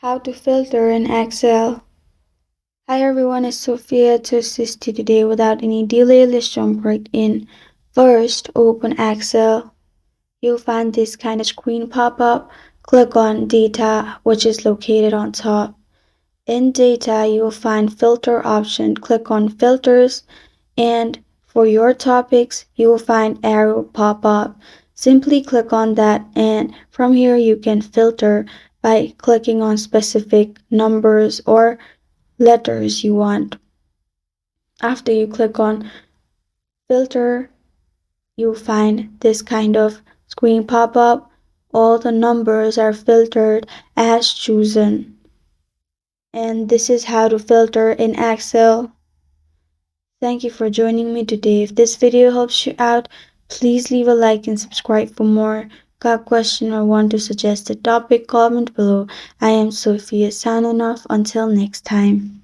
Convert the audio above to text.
How to filter in Excel. Hi everyone, it's Sophia to assist you today. Without any delay, let's jump right in. First, open Excel. You'll find this kind of screen pop up. Click on Data, which is located on top. In Data, you will find Filter option. Click on Filters, and for your topics, you will find arrow pop up. Simply click on that, and from here you can filter by clicking on specific numbers or letters you want. After you click on filter, you'll find this kind of screen pop up. All the numbers are filtered as chosen. And this is how to filter in Excel. Thank you for joining me today. If this video helps you out, please leave a like and subscribe for more. Got a question or want to suggest a topic? Comment below. I am Sophia signing off. Until next time.